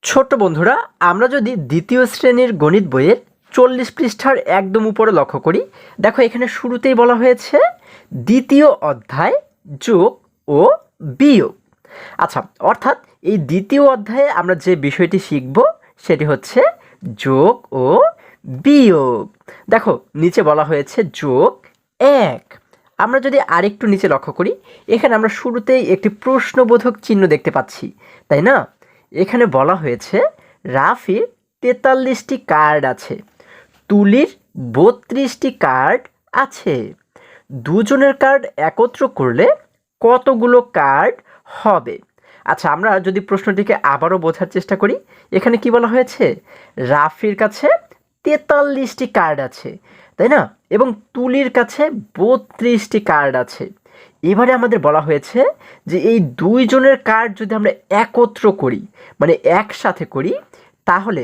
ছোট্ট বন্ধুরা, আমরা যদি দ্বিতীয় শ্রেণীর গণিত বইয়ের 40 পৃষ্ঠার একদম উপরে লক্ষ্য করি, দেখো এখানে শুরুতেই বলা হয়েছে দ্বিতীয় অধ্যায় যোগ ও বিয়োগ। আচ্ছা, অর্থাৎ এই দ্বিতীয় অধ্যায়ে আমরা যে বিষয়টি শিখব সেটি হচ্ছে যোগ ও বিয়োগ। দেখো নিচে বলা হয়েছে যোগ 1। আমরা যদি আরেকটু নিচে লক্ষ্য করি, এখানে আমরা শুরুতেই একটি প্রশ্নবোধক চিহ্ন দেখতে পাচ্ছি, তাই না? এখানে বলা হয়েছে রাফির 43টি কার্ড আছে, তুলির 32টি কার্ড আছে। দুজনের কার্ড একত্র করলে কতগুলো কার্ড হবে? আচ্ছা, আমরা যদি প্রশ্নটিকে আবারও বোঝার চেষ্টা করি, এখানে কি বলা হয়েছে? রাফির কাছে 43টি কার্ড আছে, তাই না? এবং তুলির কাছে 32টি কার্ড আছে। এবারে আমাদের বলা হয়েছে যে এই দুইজনের কার্ড যদি আমরা একত্র করি, মানে একসাথে করি, তাহলে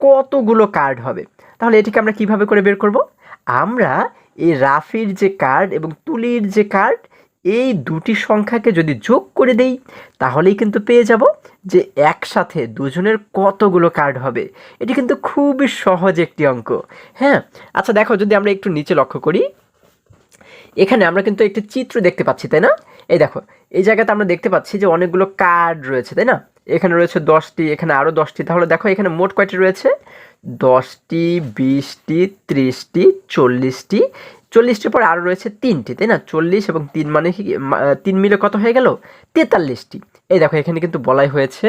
কতগুলো কার্ড হবে? তাহলে এটিকে আমরা কিভাবে করে বের করব? আমরা এই রাফির যে কার্ড এবং তুলির যে কার্ড, এই দুটি সংখ্যাকে যদি যোগ করে দেই, তাহলেই কিন্তু পেয়ে যাব যে একসাথে দুজনের কতগুলো কার্ড হবে। এটি কিন্তু খুবই সহজ একটি অঙ্ক। হ্যাঁ, আচ্ছা দেখো, যদি আমরা একটু নিচে লক্ষ্য করি, এখানে আমরা কিন্তু একটি চিত্র দেখতে পাচ্ছি, তাই না? এই দেখো, এই জায়গাতে আমরা দেখতে পাচ্ছি যে অনেকগুলো কার্ড রয়েছে, তাই না? এখানে রয়েছে 10টি, এখানে আরও 10টি। তাহলে দেখো এখানে মোট কয়টি রয়েছে? 10টি, 20টি, 30টি, 40টি। 40টির পর আরও রয়েছে 3টি, তাই না? 40 এবং 3 মানে কি, 3 মিলে কত হয়ে গেল? 43টি। এই দেখো এখানে কিন্তু বলাই হয়েছে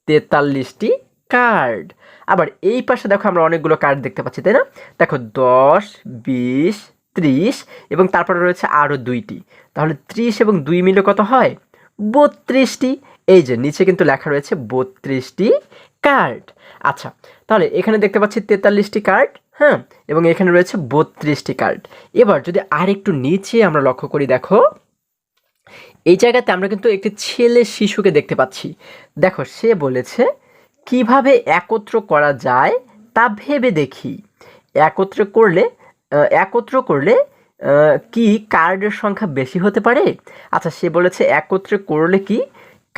43টি কার্ড। আবার এই পাশে দেখো আমরা অনেকগুলো কার্ড দেখতে পাচ্ছি, তাই না? দেখো 10, 20, 30 এবং তারপরে রয়েছে আরও 2টি। তাহলে 30 এবং 2 মিলে কত হয়? 32টি। এই যে নিচে কিন্তু লেখা রয়েছে 32টি কার্ড। আচ্ছা, তাহলে এখানে দেখতে পাচ্ছি 43টি কার্ড, হ্যাঁ, এবং এখানে রয়েছে 32টি কার্ড। এবার যদি আরেকটু নিচে আমরা লক্ষ্য করি, দেখো এই জায়গাতে আমরা কিন্তু একটি ছেলে শিশুকে দেখতে পাচ্ছি। দেখো সে বলেছে কিভাবে একত্র করা যায় তা ভেবে দেখি। একত্র করলে কি কার্ডের সংখ্যা বেশি হতে পারে? আচ্ছা, সে বলেছে একত্রে করলে কি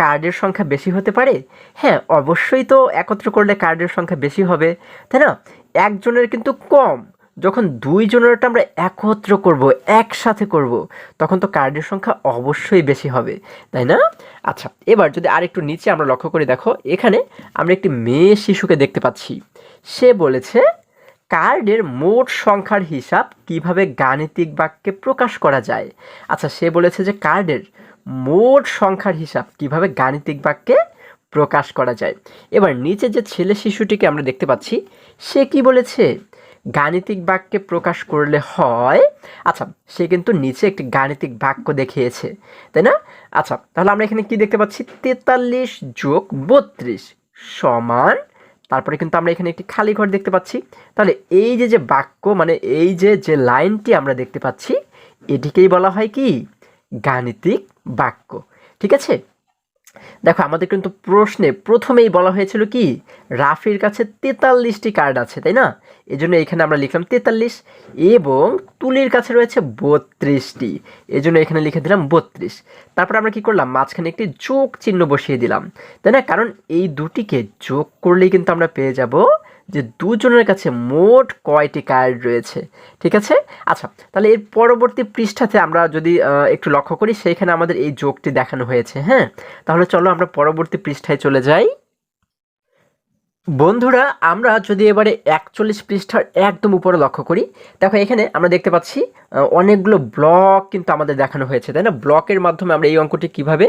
কার্ডের সংখ্যা বেশি হতে পারে? হ্যাঁ, অবশ্যই তো একত্র করলে কার্ডের সংখ্যা বেশি হবে, তাই না? একজনের কিন্তু কম। যখন দুইজনেরটা আমরা একত্র করব, একসাথে করব, তখন তো কার্ডের সংখ্যা অবশ্যই বেশি হবে, তাই না? আচ্ছা, এবার যদি আরেকটু নিচে আমরা লক্ষ্য করি, দেখো এখানে আমরা একটি মেয়ে শিশুকে দেখতে পাচ্ছি। সে বলেছে কার্ডের মোট সংখ্যার হিসাব কিভাবে গাণিতিক বাক্যে প্রকাশ করা যায়। আচ্ছা, সে বলেছে যে কার্ডের মোট সংখ্যার হিসাব কিভাবে গাণিতিক বাক্যে প্রকাশ করা যায়। এবার নিচে যে ছেলে শিশুটিকে আমরা দেখতে পাচ্ছি, সে কি বলেছে? গাণিতিক বাক্যে প্রকাশ করলে হয়। আচ্ছা, সে কিন্তু নিচে একটি গাণিতিক বাক্য দেখিয়েছে, তাই না? আচ্ছা, তাহলে আমরা এখানে কি দেখতে পাচ্ছি? 43 যোগ 32 সমান, তারপরে কিন্তু আমরা এখানে একটি খালি ঘর দেখতে পাচ্ছি। তাহলে এই যে বাক্য, মানে এই যে লাইনটি আমরা দেখতে পাচ্ছি, এটিকেই বলা হয় কি? গাণিতিক বাক্য। ঠিক আছে? দেখো আমাদের কিন্তু প্রশ্নে প্রথমেই বলা হয়েছিল কি? রাফির কাছে 43টি কার্ড আছে, তাই না? এই জন্য এখানে আমরা লিখলাম 43, এবং তুলির কাছে রয়েছে 32টি, এই জন্য এখানে লিখে দিলাম 32। তারপর আমরা কি করলাম? মাঝখানে একটি যোগ চিহ্ন বসিয়ে দিলাম, তাই না? কারণ এই দুটিকে যোগ করলেই কিন্তু আমরা পেয়ে যাব যে দুজনের কাছে মোট কয়টি কার্ড রয়েছে। ঠিক আছে? আচ্ছা, তাহলে এর পরবর্তী পৃষ্ঠাতে আমরা যদি একটু লক্ষ্য করি, সেইখানে আমাদের এই যোগটি দেখানো হয়েছে। হ্যাঁ, তাহলে চলো আমরা পরবর্তী পৃষ্ঠায় চলে যাই। বন্ধুরা, আমরা যদি এবারে 41 পৃষ্ঠার একদম উপরে লক্ষ্য করি, দেখো এখানে আমরা দেখতে পাচ্ছি অনেকগুলো ব্লক কিন্তু আমাদের দেখানো হয়েছে, তাই না? ব্লকের মাধ্যমে আমরা এই অঙ্কটি কিভাবে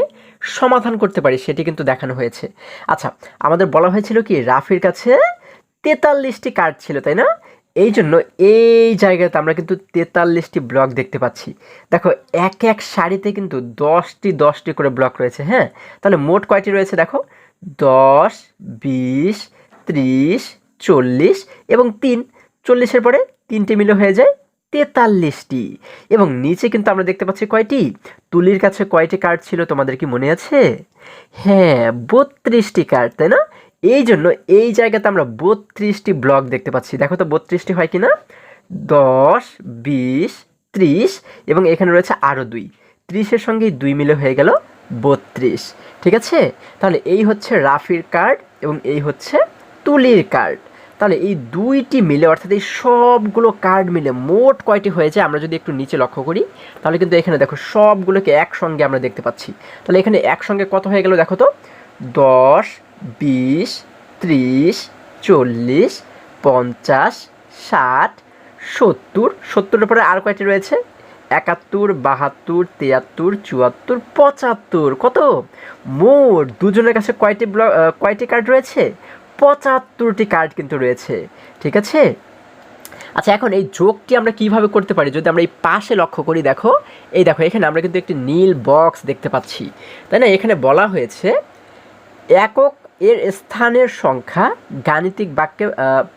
সমাধান করতে পারি সেটি কিন্তু দেখানো হয়েছে। আচ্ছা, আমাদের বলা হয়েছিল কি? রাফির কাছে 43টি কার্ড ছিল, তাই না? এই জন্য এই জায়গাতে আমরা কিন্তু 43টি ব্লক দেখতে পাচ্ছি। দেখো এক এক সারিতে কিন্তু 10টি করে ব্লক রয়েছে। হ্যাঁ, তাহলে মোট কয়টি রয়েছে? দেখো 10, 20, 30, 40 এবং 3। 40-এর পরে 3টে মিলে হয়ে যায় 43টি। এবং নিচে কিন্তু আমরা দেখতে পাচ্ছি কয়টি? তুলির কাছে কয়টি কার্ড ছিল তোমাদের কি মনে আছে? হ্যাঁ, 32টি কার্ড, তাই না? এই জন্য এই জায়গাতে আমরা 32টি ব্লক দেখতে পাচ্ছি। দেখো তো 32টি হয় কি না? 10, 20, 30 এবং এখানে রয়েছে আরও 2। 30-এর সঙ্গে 2 মিলে হয়ে গেল 32। ঠিক আছে, তাহলে এই হচ্ছে রাফির কার্ড এবং এই হচ্ছে তুলির কার্ড। তাহলে এই দুইটি মিলে অর্থাৎ এই সবগুলো কার্ড মিলে মোট কয়টি হয়েছে আমরা যদি একটু নিচে লক্ষ্য করি, তাহলে কিন্তু এখানে দেখো সবগুলোকে একসঙ্গে আমরা দেখতে পাচ্ছি। তাহলে এখানে একসঙ্গে কত হয়ে গেল দেখো তো, 10, 20, 30, 40, 50, 60, 70, 70-এর পরে আর কয়টি রয়েছে, 71, 72, 73, 74, 75। কত, মোট দুজনের কাছে কয়টি কার্ড রয়েছে, 75টি কার্ড কিন্তু রয়েছে। ঠিক আছে, আচ্ছা এখন এই যোগটি আমরা কিভাবে করতে পারি, যদি আমরা এই পাশে লক্ষ্য করি, দেখো এই দেখো এখানে আমরা কিন্তু একটি নীল বক্স দেখতে পাচ্ছি, তাই না? এখানে বলা হয়েছে একক এর স্থানের সংখ্যা গাণিতিক বাক্যে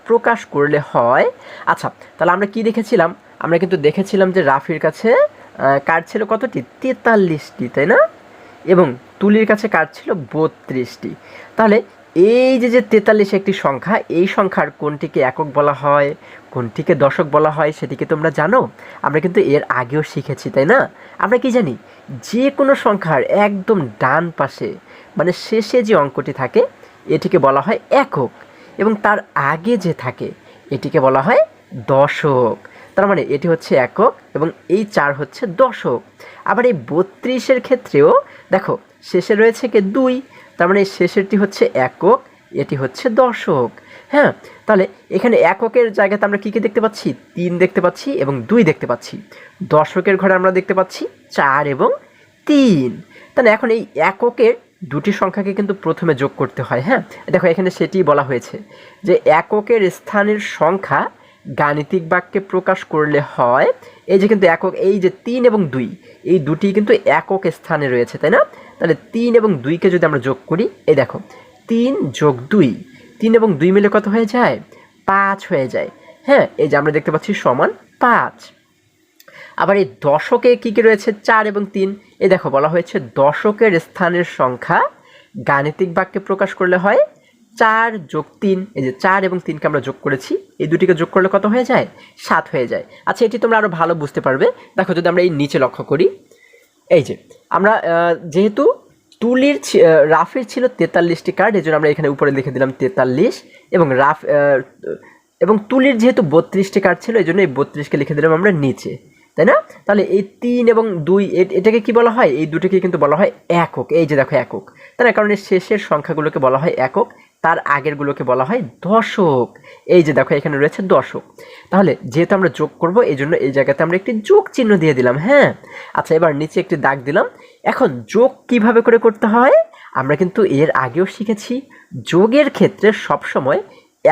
প্রকাশ করলে হয়। আচ্ছা তাহলে আমরা কি দেখেছিলাম, আমরা কিন্তু দেখেছিলাম যে রাফির কাছে কার্ড ছিল কতটি, 43টি, তাই না? এবং তুলির কাছে কার্ড ছিল 32টি। তাহলে এই যে 43 একটি সংখ্যা, এই সংখ্যার কোনটিকে একক বলা হয়, কোনটিকে দশক বলা হয় সেটিকে তোমরা জানো? আমরা কিন্তু এর আগেও শিখেছি, তাই না? আমরা কি জানি, যে কোনো সংখ্যার একদম ডান পাশে মানে শেষে যে অঙ্কটি থাকে এটিকে বলা হয় একক, এবং তার আগে যে থাকে এটিকে বলা হয় দশক। তার মানে এটি হচ্ছে একক এবং এই 4 হচ্ছে দশক। আবার এই 32-এর ক্ষেত্রেও দেখো শেষে রয়েছে কি 2, তার মানে এই শেষেরটি হচ্ছে একক, এটি হচ্ছে দশক। হ্যাঁ, তাহলে এখানে এককের জায়গাতে আমরা কী কী দেখতে পাচ্ছি, 3 দেখতে পাচ্ছি এবং 2 দেখতে পাচ্ছি। দশকের ঘরে আমরা দেখতে পাচ্ছি 4 এবং 3। তাহলে এখন এই এককের দুটি সংখ্যাকে কিন্তু প্রথমে যোগ করতে হয়। হ্যাঁ, দেখো এখানে সেটিই বলা হয়েছে যে এককের স্থানের সংখ্যা গাণিতিক বাক্যে প্রকাশ করলে হয়। এই যে কিন্তু একক, এই যে 3 এবং 2 এই দুটি কিন্তু একক স্থানে রয়েছে, তাই না? তাহলে 3 এবং 2কে যদি আমরা যোগ করি, এই দেখো 3 যোগ 2, 3 এবং 2 মিলে কত হয়ে যায়, 5 হয়ে যায়। হ্যাঁ, এই যে আমরা দেখতে পাচ্ছি সমান 5। আবার এই দশকে কী কী রয়েছে, 4 এবং 3। এই দেখো বলা হয়েছে দশকের স্থানের সংখ্যা গাণিতিক বাক্যে প্রকাশ করলে হয় 4 যোগ 3। এই যে 4 এবং 3কে আমরা যোগ করেছি, এই দুটিকে যোগ করলে কত হয়ে যায়, 7 হয়ে যায়। আচ্ছা এটি তোমরা আরও ভালো বুঝতে পারবে, দেখো যদি আমরা এই নিচে লক্ষ্য করি, এই যে আমরা যেহেতু রাফির ছিল 43টি কার্ড, এই জন্য আমরা এখানে উপরে লিখে দিলাম 43, এবং এবং তুলির যেহেতু 32টি কার্ড ছিল এই জন্য এই 32কে লিখে দিলাম আমরা নিচে, তাই না? তাহলে এই 3 এবং 2 এটাকে কি বলা হয়, এই দুটোকে কিন্তু বলা হয় একক। এই যে দেখো একক, তাই না? কারণ এই শেষের সংখ্যাগুলোকে বলা হয় একক, তার আগেরগুলোকে বলা হয় দশক। এই যে দেখো এখানে রয়েছে দশক। তাহলে যেহেতু আমরা যোগ করব এই জন্য এই জায়গাতে আমরা একটি যোগ চিহ্ন দিয়ে দিলাম। হ্যাঁ, আচ্ছা এবার নিচে একটি দাগ দিলাম। এখন যোগ কিভাবে করে করতে হয় আমরা কিন্তু এর আগেও শিখেছি। যোগের ক্ষেত্রে সবসময়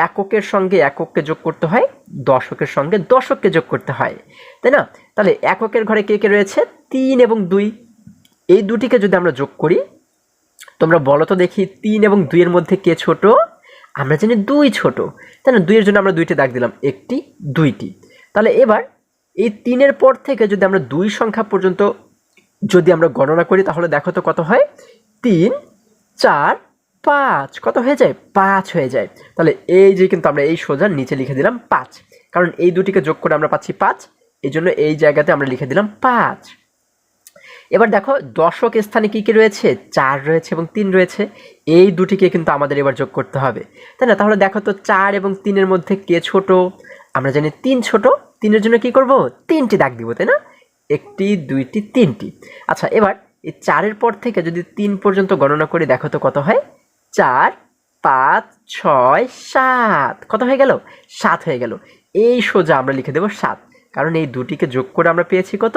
এককের সঙ্গে একককে যোগ করতে হয়, দশকের সঙ্গে দশককে যোগ করতে হয়, তাই না? তাহলে এককের ঘরে কে কে রয়েছে, 3 এবং 2, এই দুটিকে যদি আমরা যোগ করি, তোমরা বলো তো দেখি 3 এবং 2 এর মধ্যে কে ছোট? আমরা জানি 2 ছোট, তাই না? 2 এর জন্য আমরা 2টি দাগ দিলাম, একটি 2টি। তাহলে এবার এই 3-এর পর থেকে যদি আমরা 2 সংখ্যা পর্যন্ত যদি আমরা গণনা করি তাহলে দেখো তো কত হয়, 3, 4, 5, কত হয়ে যায়, 5 হয়ে যায়। তাহলে এই যে কিন্তু আমরা এই সোজা নিচে লিখে দিলাম 5, কারণ এই দুটিকে যোগ করে আমরা পাচ্ছি 5, এই জন্য এই জায়গাতে আমরা লিখে দিলাম 5। এবার দেখো দশক স্থানে কি কি রয়েছে, 4 রয়েছে এবং 3 রয়েছে, এই দুটিকে কিন্তু আমাদের এবার যোগ করতে হবে, তাই না? তাহলে দেখো তো 4 এবং 3-এর মধ্যে কে ছোট? আমরা জানি 3 ছোট, 3-এর জন্য কি করব, 3টি দাগ দিব, তাই না? একটি, 2টি, 3টি। আচ্ছা এবার এই 4-এর পর থেকে যদি 3 পর্যন্ত গণনা করি দেখো তো কত হয়, 4, 5, 6, 7, কত হয়ে গেল, 7 হয়ে গেল। এই সোজা আমরা লিখে দেব 7, কারণ এই দুটিকে যোগ করে আমরা পেয়েছি কত,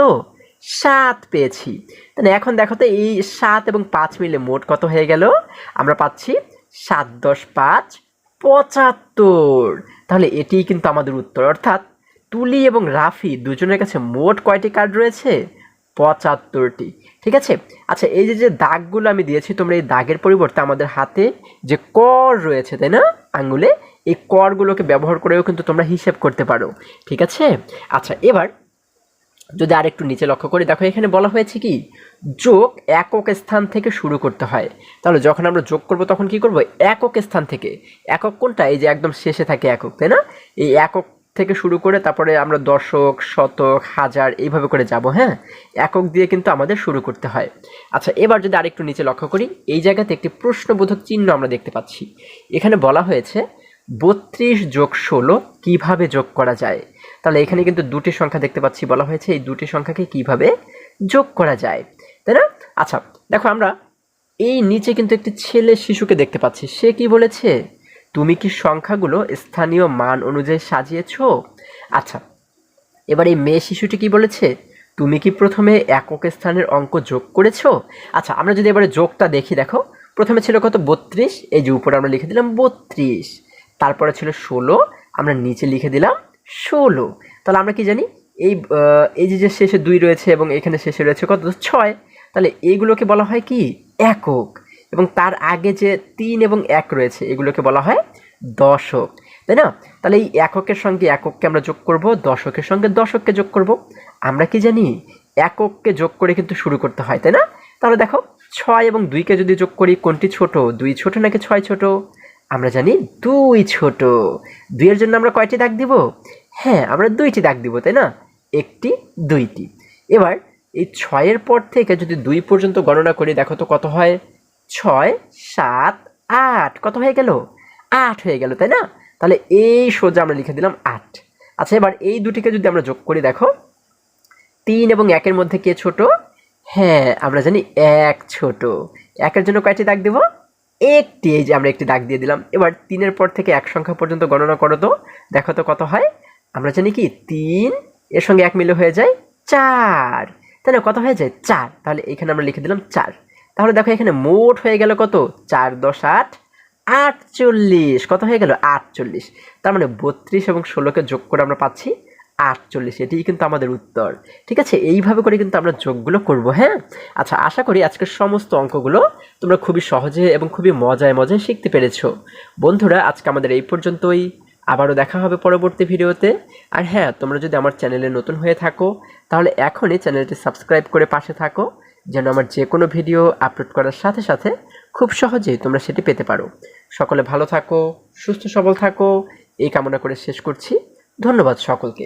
7 পেয়েছি। তাহলে এখন দেখো তো এই 7 এবং 5 মিলে মোট কত হয়ে গেল, আমরা পাচ্ছি 7, 10, 5, 75। তাহলে এটিই কিন্তু আমাদের উত্তর, অর্থাৎ তুলি এবং রাফি দুজনের কাছে মোট কয়টি কার্ড রয়েছে, 75টি। ঠিক আছে, আচ্ছা এই যে দাগগুলো আমি দিয়েছি, তোমরা এই দাগের পরিবর্তে আমাদের হাতে যে কর রয়েছে, তাই না, আঙ্গুলে, এই করগুলোকে ব্যবহার করেও কিন্তু তোমরা হিসেব করতে পারো। ঠিক আছে, আচ্ছা এবার যদি আরেকটু নিচে লক্ষ্য করি, দেখো এখানে বলা হয়েছে কি, যোগ একক স্থান থেকে শুরু করতে হয়। তাহলে যখন আমরা যোগ করব তখন কি করব, একক স্থান থেকে। একক কোনটা, এই যে একদম শেষে থাকে একক, তাই না? এই একক থেকে শুরু করে তারপরে আমরা দশক, শতক, হাজার এইভাবে করে যাব। হ্যাঁ, একক দিয়ে কিন্তু আমাদের শুরু করতে হয়। আচ্ছা, এবার যদি আরেকটু নিচে লক্ষ্য করি, এই জায়গাতে একটি প্রশ্নবোধক চিহ্ন আমরা দেখতে পাচ্ছি। এখানে বলা হয়েছে 32 যোগ 16 কিভাবে যোগ করা যায়। তাহলে এখানে কিন্তু দুটি সংখ্যা দেখতে পাচ্ছি, বলা হয়েছে এই দুটি সংখ্যাকে কিভাবে যোগ করা যায়, তাই না? আচ্ছা, দেখো আমরা এই নিচে কিন্তু একটি ছেলে শিশুকে দেখতে পাচ্ছি। সে কি বলেছে? তুমি কি সংখ্যাগুলো স্থানীয় মান অনুযায়ী সাজিয়েছো? আচ্ছা, এবার এই মেয়ে শিশুটি কি বলেছে? তুমি কি প্রথমে একক স্থানের অঙ্ক যোগ করেছো? আচ্ছা, আমরা যদি এবারে যোগটা দেখি, দেখো প্রথমে ছিল কত? 32। এই যে উপরে আমরা লিখে দিলাম 32, তারপরে ছিল 16, আমরা নিচে লিখে দিলাম 16। তাহলে আমরা কি জানি? এই যে শেষে 2 রয়েছে এবং এখানে শেষে রয়েছে কত? 6। তাহলে এইগুলোকে বলা হয় কি? একক। এবং তার আগে যে 3 এবং 1 রয়েছে এগুলোকে বলা হয় দশক, তাই না? তাহলে এই এককের সঙ্গে একককে আমরা যোগ করব, দশকের সঙ্গে দশককে যোগ করব। আমরা কি জানি? একককে যোগ করে কিন্তু শুরু করতে হয়, তাই না? তাহলে দেখো 6 এবং 2কে যদি যোগ করি, কোনটি ছোট? 2 ছোট নাকি 6 ছোট? আমরা জানি 2 ছোট। 2 এর জন্য আমরা কয়টি দাগ দিব? হ্যাঁ, আমরা 2টি দাগ দিব, তাই না? একটি, 2টি। এবার এই 6-এর পর থেকে যদি 2 পর্যন্ত গণনা করি, দেখো তো কত হয়? 6, 7, 8। কত হয়ে গেল? 8 হয়ে গেল, তাই না? তাহলে এই সোজা আমরা লিখে দিলাম 8। আচ্ছা, এবার এই দুটিকে যদি আমরা যোগ করি, দেখো 3 এবং 1-এর মধ্যে কে ছোট? হ্যাঁ, আমরা জানি 1 ছোট। 1-এর জন্য কয়টি দাগ দেব? একটি। এই যে আমরা একটি দাগ দিয়ে দিলাম। এবার 3-এর পর থেকে 1 সংখ্যা পর্যন্ত গণনা করো তো, দেখো তো কত হয়? আমরা জানি কি 3 এর সঙ্গে 1 মিলে হয়ে যায় 4, তাই না? কত হয়ে যায়? 4। তাহলে এখানে আমরা লিখে দিলাম 4। তাহলে দেখো এখানে মোট হয়ে গেল কত? 4 10 8, 48। কত হয়ে গেল? 48। তার মানে 32 এবং 16কে যোগ করে আমরা পাচ্ছি 48। এটিই কিন্তু আমাদের উত্তর। ঠিক আছে, এইভাবে করে কিন্তু আমরা যোগগুলো করব। হ্যাঁ, আচ্ছা, আশা করি আজকের সমস্ত অঙ্কগুলো তোমরা খুবই সহজে এবং খুবই মজায় মজায় শিখতে পেরেছো। বন্ধুরা, আজকে আমাদের এই পর্যন্তই। আবারও দেখা হবে পরবর্তী ভিডিওতে। আর হ্যাঁ, তোমরা যদি আমার চ্যানেলে নতুন হয়ে থাকো তাহলে এখনই চ্যানেলটি সাবস্ক্রাইব করে পাশে থাকো, যেন আমার যে কোনো ভিডিও আপলোড করার সাথে সাথে খুব সহজেই তোমরা সেটি পেতে পারো। সকলে ভালো থাকো, সুস্থ সবল থাকো, এই কামনা করে শেষ করছি। ধন্যবাদ সকলকে।